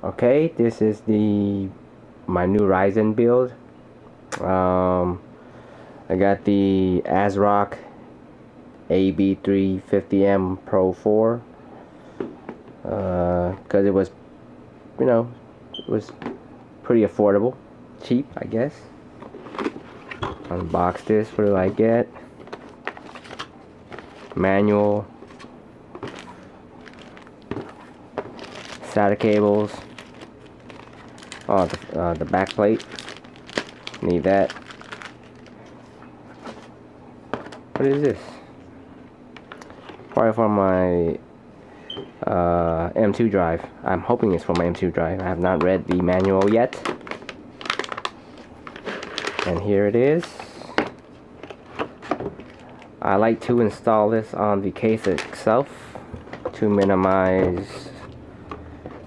Okay, this is my new Ryzen build. I got the ASRock AB350M Pro 4 because it was, it was pretty affordable, cheap, I guess. Unbox this. What do I get? Manual, SATA cables. Oh, the back plate. Need that. What is this? Probably for my M2 drive. I'm hoping it's for my M2 drive. I have not read the manual yet. And here it is. I like to install this on the case itself to minimize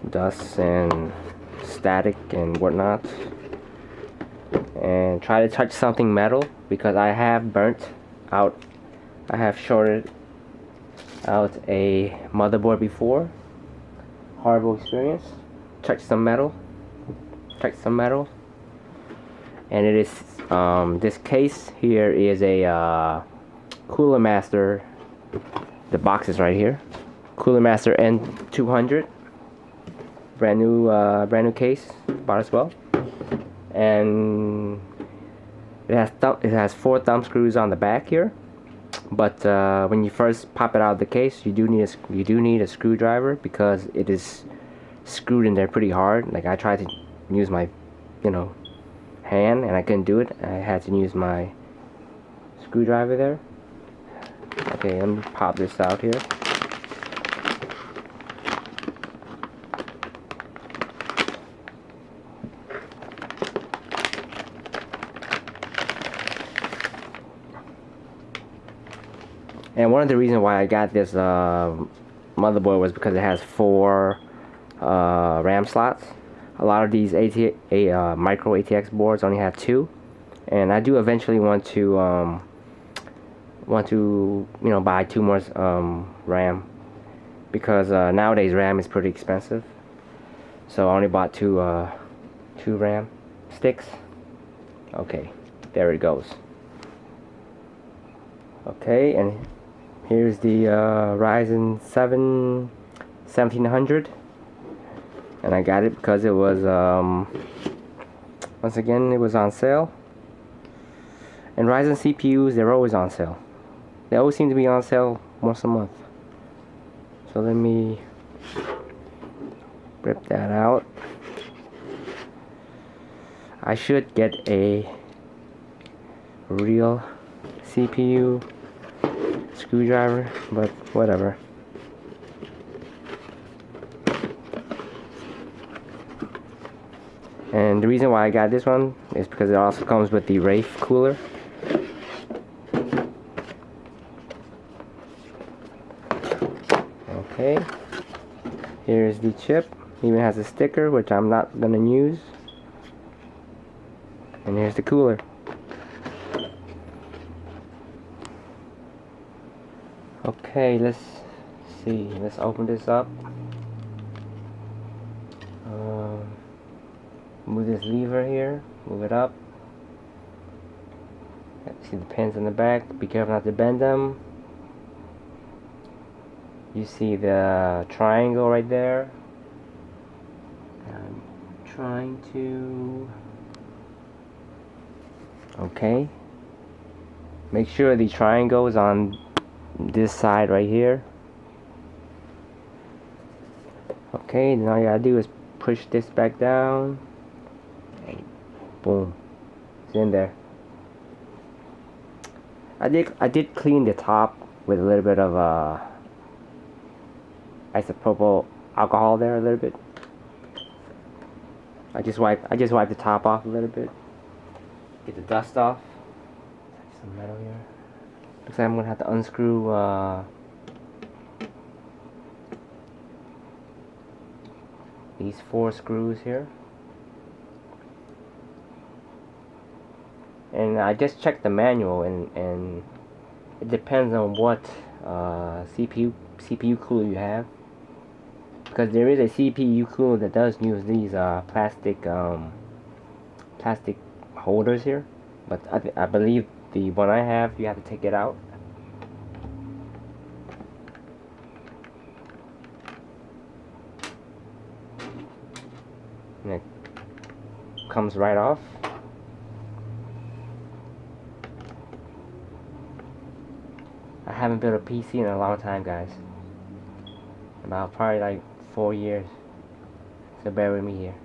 dust and static and whatnot, and try to touch something metal because I have shorted out a motherboard before. Horrible experience. Touch some metal, and it is this case here is a Cooler Master. The box is right here. Cooler Master N200. Brand new case, bought as well, and it has 4 thumb screws on the back here. But when you first pop it out of the case, you do need a screwdriver because it is screwed in there pretty hard. Like I tried to use my, hand and I couldn't do it. I had to use my screwdriver there. Okay, let me pop this out here. And one of the reasons why I got this motherboard was because it has 4 RAM slots. A lot of these micro ATX boards only have 2, and I do eventually want to buy 2 more RAM because nowadays RAM is pretty expensive. So I only bought 2 RAM sticks. Okay, there it goes. Okay, and here's the Ryzen 7 1700, and I got it because it was once again it was on sale. And Ryzen CPUs, they're always on sale. They always seem to be on sale once a month. So let me rip that out. I should get a real CPU screwdriver, but whatever. And the reason why I got this one is because it also comes with the Wraith cooler. Okay, here's the chip. Even has a sticker, which I'm not gonna use. And here's the cooler. Okay, let's see. Let's open this up. Move this lever here. Move it up. See the pins in the back. Be careful not to bend them. You see the triangle right there. I'm trying to... Okay. Make sure the triangle is on this side right here. Okay, then all you gotta do is push this back down. And boom. It's in there. I did clean the top with a little bit of isopropyl alcohol there a little bit. I just wiped the top off a little bit. Get the dust off. Some metal here. Looks like I'm gonna have to unscrew these 4 screws here. And I just checked the manual, and it depends on what CPU cooler you have. because there is a CPU cooler that does use these plastic holders here, but I believe the one I have, you have to take it out. And it comes right off. I haven't built a PC in a long time, guys. About probably like 4 years. So bear with me here.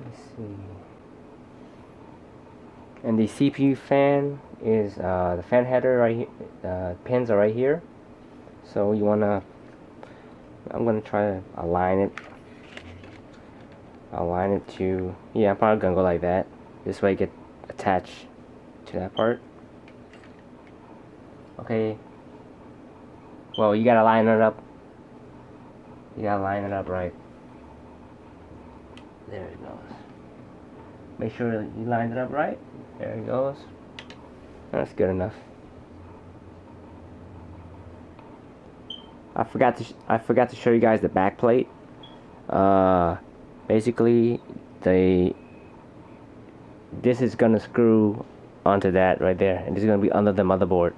Let's see. And the CPU fan is the fan header right here. The pins are right here. So you wanna. I'm gonna try to align it. Align it to. Yeah, I'm probably gonna go like that. This way, it get attached to that part. Okay. Well, you gotta line it up. You gotta line it up right. There it goes. Make sure you lined it up right. There it goes. That's good enough. I forgot to show you guys the back plate. Basically, this is gonna screw onto that right there, and this is gonna be under the motherboard.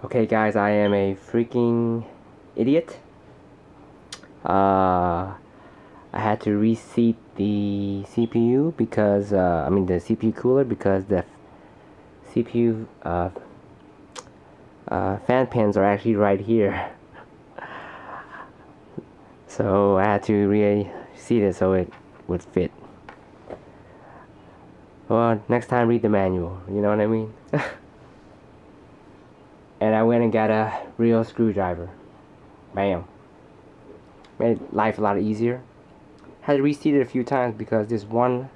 Okay, guys, I am a freaking idiot. I had to reseat the CPU because I mean the CPU cooler, because the CPU fan pins are actually right here. So I had to reseat it so it would fit. Well, next time read the manual, you know what I mean? And I went and got a real screwdriver. Bam. Made life a lot easier. Had to reseat it a few times because this one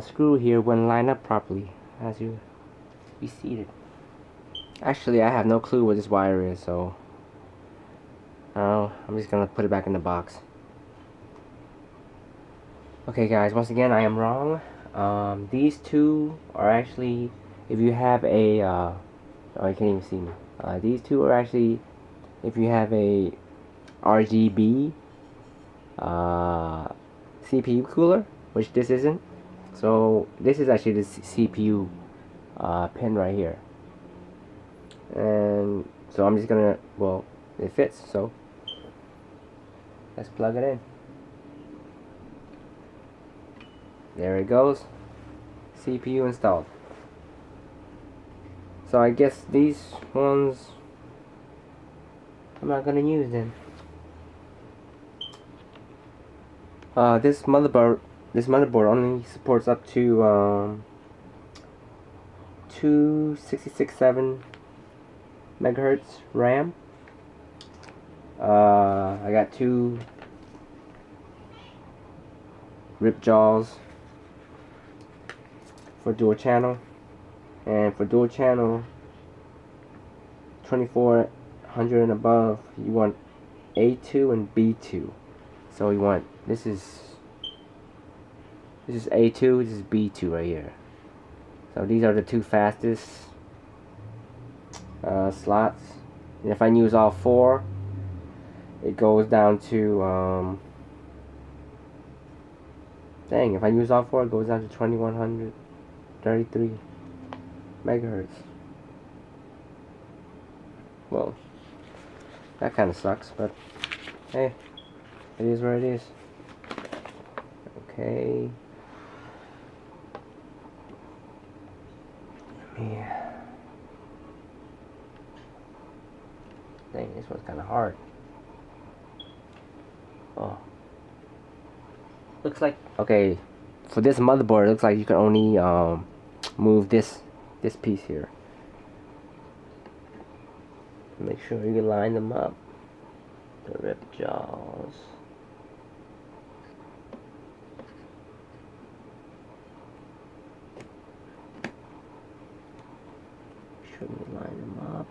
screw here wouldn't line up properly as you reseat it. Actually, I have no clue what this wire is, so I don't know. I'm just gonna put it back in the box. Okay, guys, once again, I am wrong. These two are actually, if you have a oh, you can't even see me. These two are actually, if you have a RGB CPU cooler, which this isn't. So this is actually the CPU pin right here. And so I'm just gonna, well, it fits, so let's plug it in. There it goes. CPU installed. So I guess these ones I'm not gonna use then. This motherboard only supports up to 266.7 megahertz RAM. I got 2 rip jaws for dual channel, and for dual channel 2400 and above, you want A2 and B2. So you want, this is A2, this is B2 right here. So these are the 2 fastest slots. And if I use all 4, it goes down to dang, if I use all 4, it goes down to 2133 megahertz. Well, that kind of sucks, but hey, it is what it is. Okay. Yeah. Dang, this one's kind of hard. Oh. Looks like, okay, for this motherboard, it looks like you can only move this piece here. Make sure you can line them up. The rip jaws. Make sure you line them up.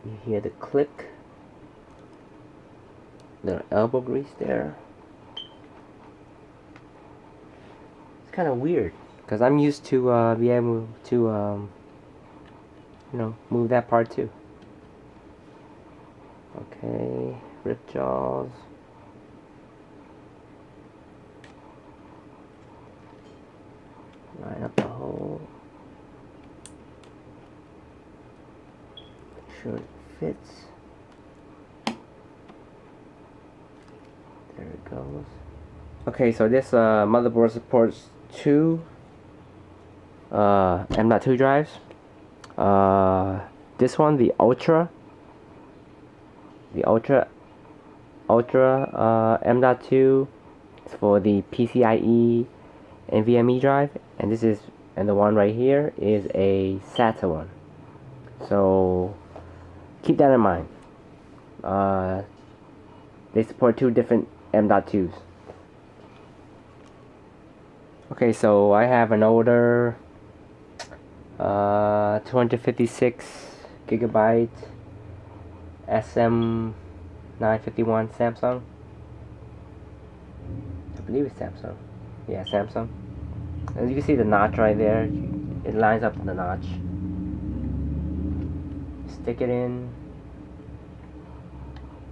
You hear the click. Little elbow grease there. It's kind of weird because I'm used to be able to you know, move that part too. Okay, rip jaws. Line up the hole. Make sure it fits. There it goes. Okay, so this motherboard supports two M.2 drives. This one, the Ultra M.2 is for the PCIe NVMe drive, and the one right here is a SATA one. So keep that in mind. They support two different M.2s. Okay, so I have an older 256 gigabyte SM951 Samsung. I believe it's Samsung. Yeah, Samsung. As you can see the notch right there, it lines up to the notch. Stick it in,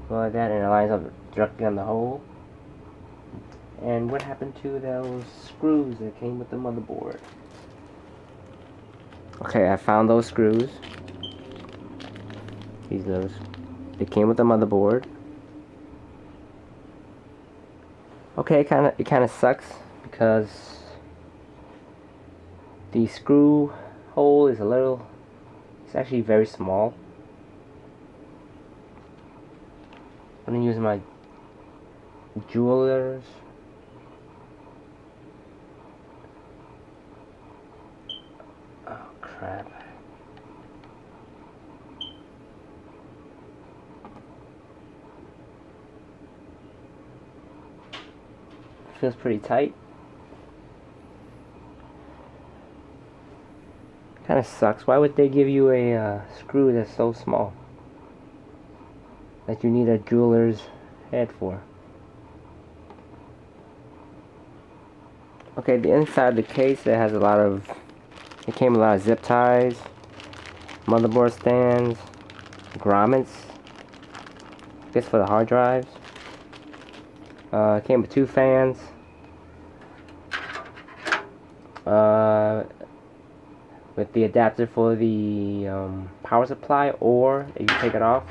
go like that, and it lines up directly on the hole. And what happened to those screws that came with the motherboard? Okay, I found those screws. They came with the motherboard. Okay, it kind of sucks because the screw hole is it's actually very small. I'm gonna use my jeweler's. Oh crap. Feels pretty tight. Kind of sucks. Why would they give you a screw that's so small that you need a jeweler's head for? Okay, the inside of the case, it came with a lot of zip ties, motherboard stands, grommets, I guess for the hard drives. It came with two fans. With the adapter for the power supply, or if you take it off,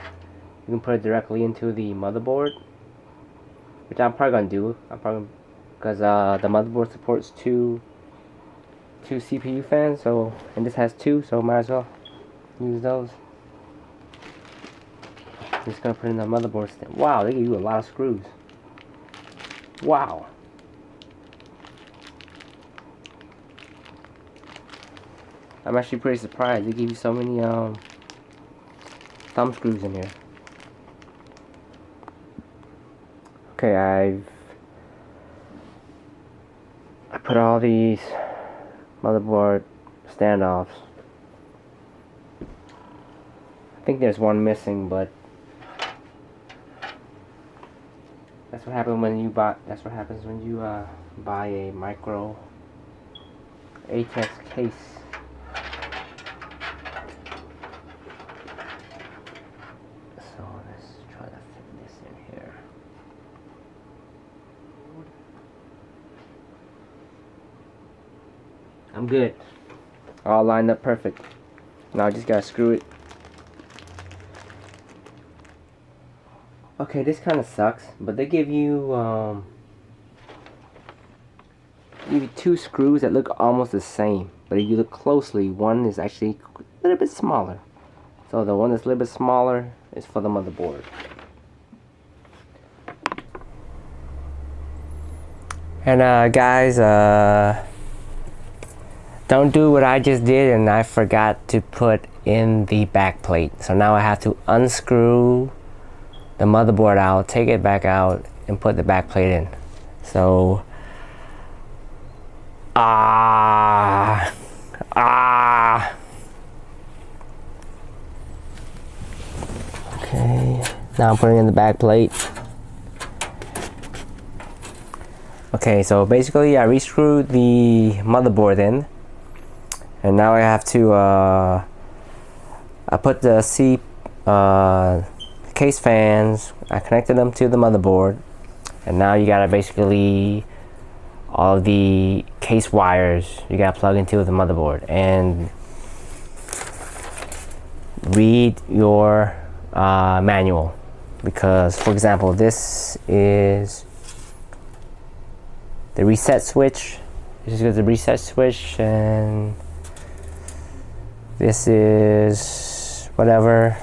you can put it directly into the motherboard, which I'm probably gonna do. Because the motherboard supports two CPU fans, and this has two, so might as well use those. I'm just gonna put in the motherboard stand. Wow, they give you a lot of screws. Wow. I'm actually pretty surprised. They give you so many thumb screws in here. Okay, I put all these motherboard standoffs. I think there's one missing, but that's what happens when you buy. That's what happens when you buy a micro ATEX case. So let's try to fit this in here. I'm good. All lined up perfect. Now I just gotta screw it. Okay, this kind of sucks, but they give you two screws that look almost the same, but if you look closely, one is actually a little bit smaller. So the one that's a little bit smaller is for the motherboard. And guys, don't do what I just did and I forgot to put in the back plate. So now I have to unscrew the motherboard out, take it back out, and put the back plate in. So okay, now I'm putting in the back plate. Okay, so basically I re-screwed the motherboard in, and now I have to I put the case fans, I connected them to the motherboard, and now you gotta basically all the case wires you gotta plug into the motherboard and read your manual, because for example this is the reset switch. This is the reset switch, and this is whatever.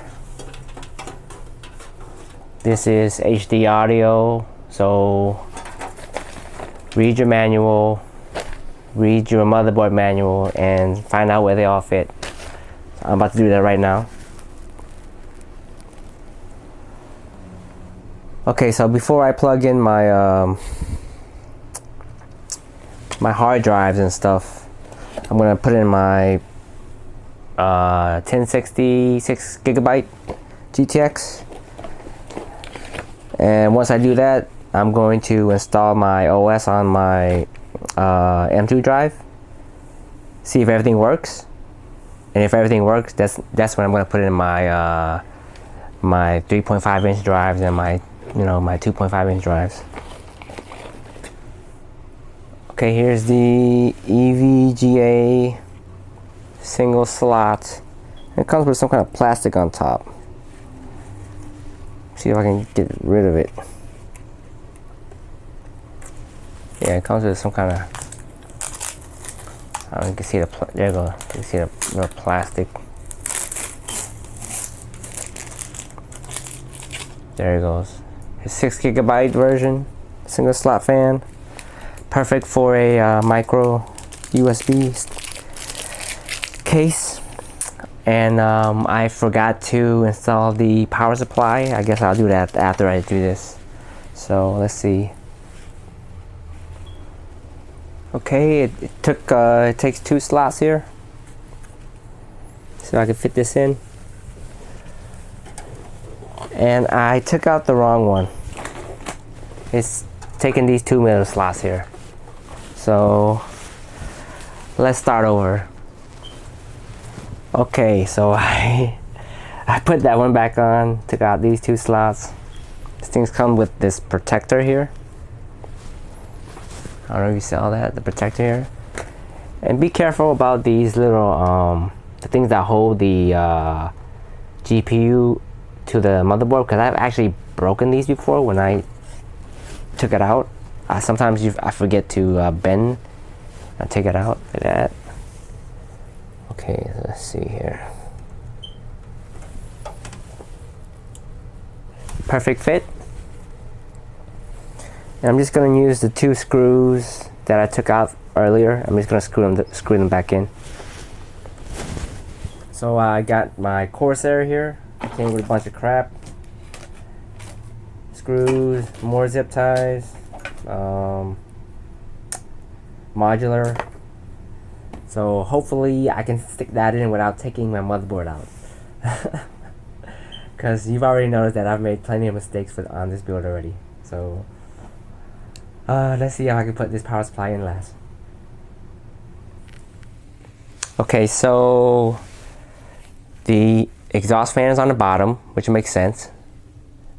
This is HD audio. So read your manual, read your motherboard manual, and find out where they all fit. So I'm about to do that right now. Okay, so before I plug in my my hard drives and stuff, I'm gonna put in my 1060 6GB GTX, and once I do that, I'm going to install my OS on my M2 drive, see if everything works, and if everything works, that's when I'm gonna put in my my 3.5-inch drives and my my 2.5-inch drives. Okay, here's the EVGA single slot. It comes with some kind of plastic on top. See if I can get rid of it. Yeah, it comes with some kind of, I don't know, you can see the, there you go. You can see the little plastic. There it goes. It's 6GB version, single slot fan. Perfect for a micro USB case. And I forgot to install the power supply. I guess I'll do that after I do this. So let's see. Okay, it takes 2 slots here. So I can fit this in. And I took out the wrong one. It's taking these 2 middle slots here. So let's start over. Okay, so I put that one back on, took out these 2 slots. These things come with this protector here. I don't know if you saw that, the protector here. And be careful about these little the things that hold the GPU to the motherboard, because I've actually broken these before when I took it out. Sometimes I forget to bend and take it out like that. Okay, let's see here. Perfect fit. And I'm just going to use the 2 screws that I took out earlier. I'm just going to screw them back in. So I got my Corsair here. It came with a bunch of crap. Screws, more zip ties, modular. So hopefully I can stick that in without taking my motherboard out. Because you've already noticed that I've made plenty of mistakes on this build already. So let's see how I can put this power supply in last. Okay, so the exhaust fan is on the bottom, which makes sense.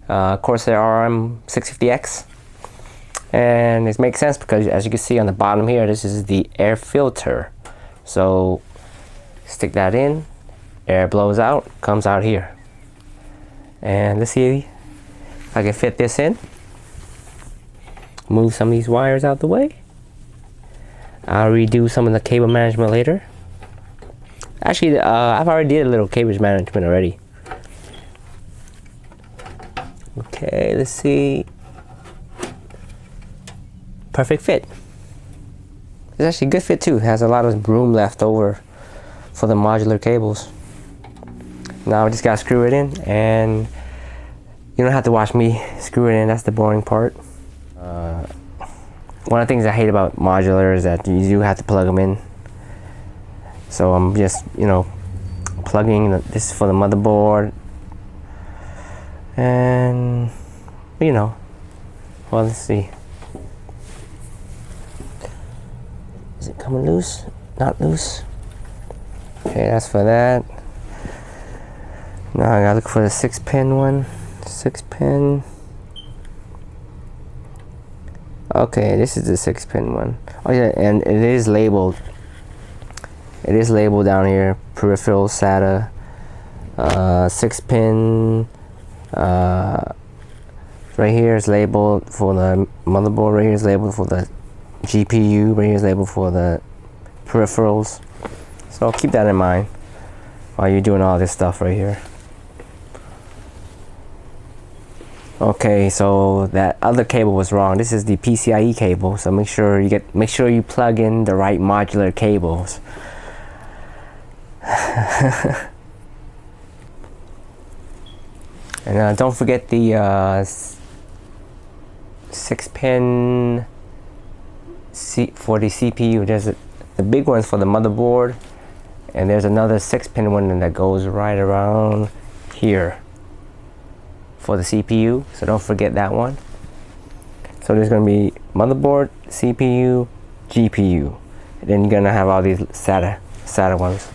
Corsair RM650X. And it makes sense because, as you can see on the bottom here, this is the air filter. So stick that in, air blows out, comes out here. And let's see if I can fit this in. Move some of these wires out the way. I'll redo some of the cable management later. Actually, I've already did a little cable management already. Okay, let's see. Perfect fit. It's actually a good fit too. It has a lot of room left over for the modular cables. Now I just gotta screw it in, and you don't have to watch me screw it in. That's the boring part. One of the things I hate about modular is that you do have to plug them in. So I'm just, plugging this for the motherboard, and well, let's see. it coming loose? Not loose. Okay, that's for that. Now I gotta look for the 6-pin one. 6-pin. Okay, this is the 6-pin one. Oh yeah, and it is labeled. It is labeled down here. Peripheral SATA. 6-pin. Right here is labeled for the motherboard. Right here is labeled for the GPU. Right here is labeled for the peripherals. So keep that in mind while you're doing all this stuff right here. Okay, so that other cable was wrong. This is the PCIe cable. So make sure you plug in the right modular cables. And don't forget the 6-pin for the CPU. There's the big one's for the motherboard, and there's another 6-pin one that goes right around here for the CPU. So don't forget that one. So there's going to be motherboard, CPU, GPU, and then you're going to have all these SATA ones.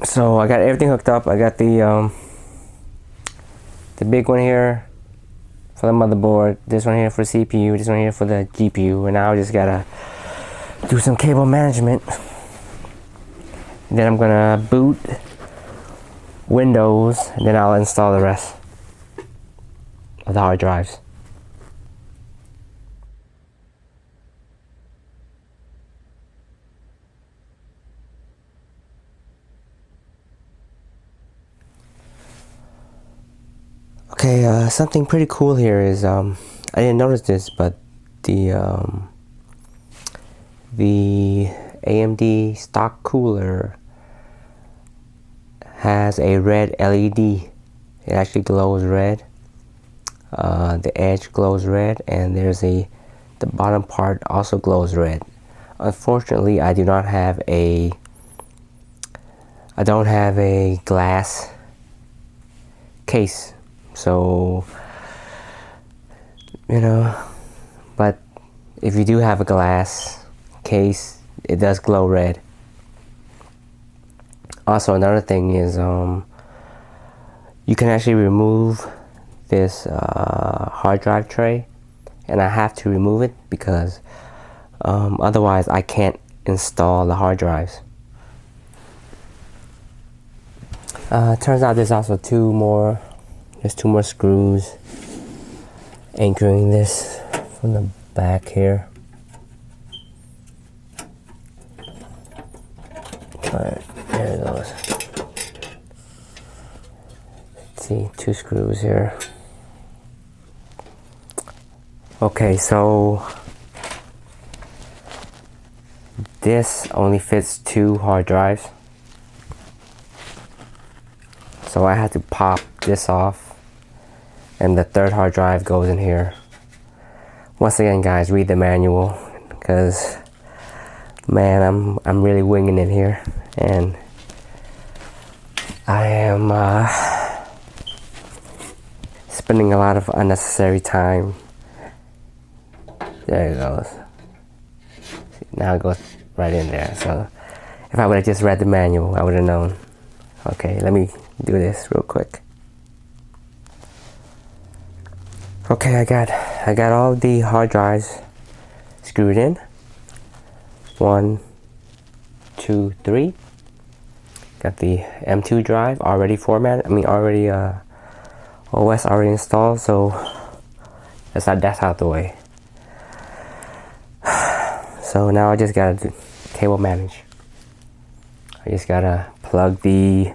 So I got everything hooked up. I got the big one here for the motherboard, this one here for CPU, this one here for the GPU, and now I just gotta do some cable management. And then I'm gonna boot Windows, and then I'll install the rest of the hard drives. Okay, something pretty cool here is I didn't notice this, but the AMD stock cooler has a red LED. It actually glows red. The edge glows red, and the bottom part also glows red. Unfortunately, I don't have a glass case. So, you know, but if you do have a glass case, it does glow red. Also, another thing is you can actually remove this hard drive tray, and I have to remove it because otherwise I can't install the hard drives. Turns out there's also two more screws anchoring this from the back here. Alright, there it goes. Let's see, 2 screws here. Okay, so this only fits 2 hard drives. So I had to pop this off, and the 3rd hard drive goes in here. Once again, guys, read the manual, because man, I'm really winging it here, and I am spending a lot of unnecessary time. There it goes. See, now it goes right in there. So if I would have just read the manual, I would have known. Okay, let me do this real quick. Okay, I got all the hard drives screwed in. 1, 2, 3. Got the M2 drive already formatted. OS already installed. So that's out the way. So now I just gotta cable manage. I just gotta plug the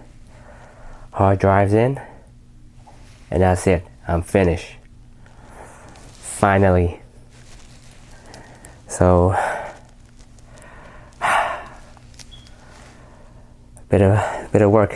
hard drives in, and that's it. I'm finished. Finally. So bit of work.